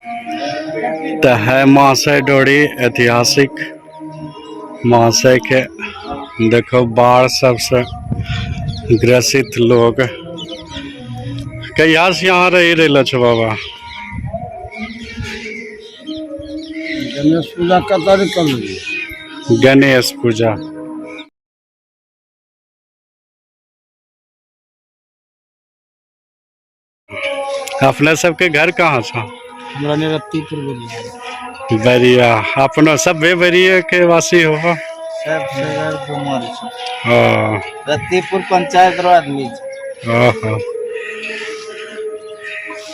तो है महाशय डोरी ऐतिहासिक महाशय के देखो बाढ़ सबसे ग्रसित लोग कहिया से यहाँ रही रहे छो बाबा। गणेश पूजा का तारीख कल गणेश पूजा अपने सबके घर कहाँ छो? हमरा रत्तीपुर बोलिए बैरिया अपनो सब बैरिया के वासी हो सब घर कुमार छै ओ रत्तीपुर पंचायत रो आदमी छै। ओहो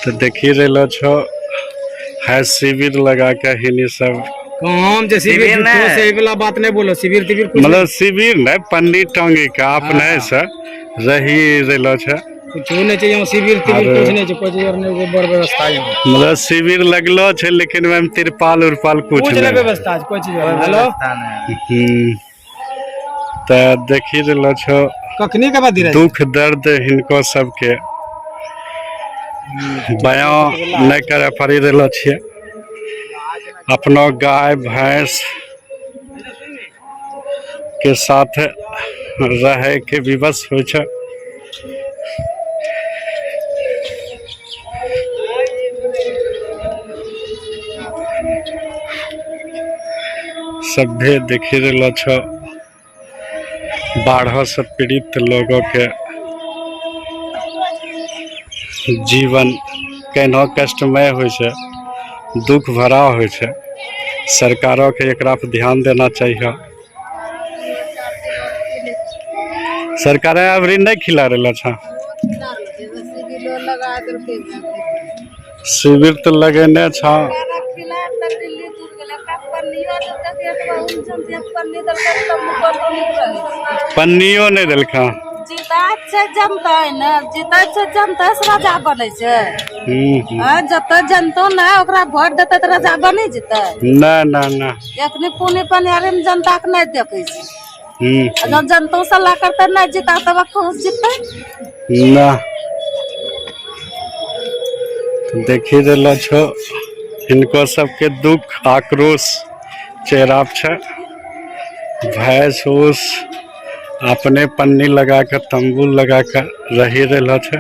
तो देखी रहे छो है शिविर लगा के हिनी सब काम जे शिविर से वाला बात नहीं बोलो शिविर तिविर कुछ मतलब शिविर नहीं पन्नी टांगे का अपने से रही रहे छे कुछ नहीं चाहिए शिविर तिविर कुछ नहीं छै कोई चीज नहीं बड़ व्यवस्था है मतलब शिविर लगलो छे लेकिन में तिरपाल उरपाल कुछ नहीं व्यवस्था है कोई चीज हेलो तो देखी रहे छो कखनी के बाद दुख दर्द हिनको सबके बयां नहीं करे पड़ी रहे छे। अपनो गाय भैंस के साथ रहे के विवश हो छे। सभे देखी रहे छो बाढ़ से पीड़ित लोगों के जीवन केना कष्टमय हो छे दुख भरा हो छे। सरकारों के एकरा पर ध्यान देना चाहिए। सरकार अभी नहीं खिला रहा था शिविर तो लगेने छा पन्नियो नहीं दिलखा जनता है ना जीता जनता से राजा बने जब जनतो ना ओकरा वोट देते तो राजा बने जेते ना ना ना एखनी पुनी पनियारे में जनता के नहीं देखे छै जब जनतो सलाह करते नहीं जीता तब खुश जीते ना देखी रहे छो इनको सबके दुख आक्रोश चेहरा छे। भैंस उस अपने पन्नी लगा कर तंबू लगा कर रही रहे छे।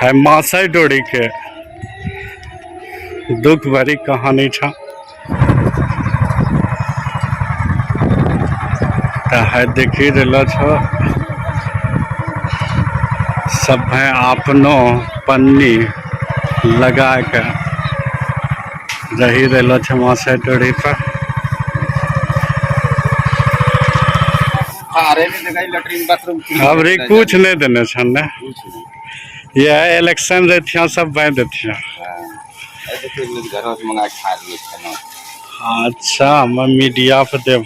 है महाशय डोरी के दुख भरी कहानी छा। है देखी रहे छो सब है अपनो पन्नी लगा के रही रहे छे महाशय डोरी पर। अबरी कुछ नहीं देने छन ने यह इलेक्शन रहतिया सब बांध देतिया। अच्छा हम मीडिया पर देव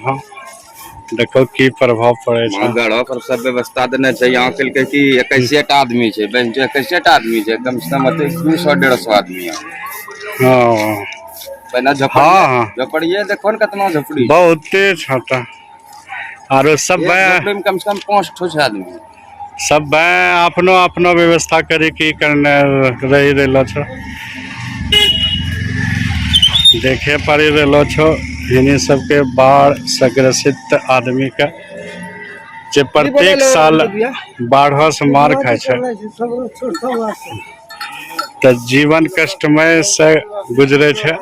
देखो की प्रभाव पड़े छै। घरों पर सब व्यवस्था देने चाहिए। यहाँ कल के कि 21 आदमी छै 21 आदमी छै कम से कम 200-150 आदमी है। हां पहले झोपड़िए देखो न कितना झोपड़ी बहुते छोटा और सब में कम से कम 5 आदमी सब अपनो अपनो व्यवस्था करे की करने रही रहे छो। देखे पड़ी रहे छो इन्हीं सबके बाढ़ से ग्रसित आदमी का जे प्रत्येक साल बाढ़ से मार खाए छे तो जीवन कष्टमय से गुजरे छे।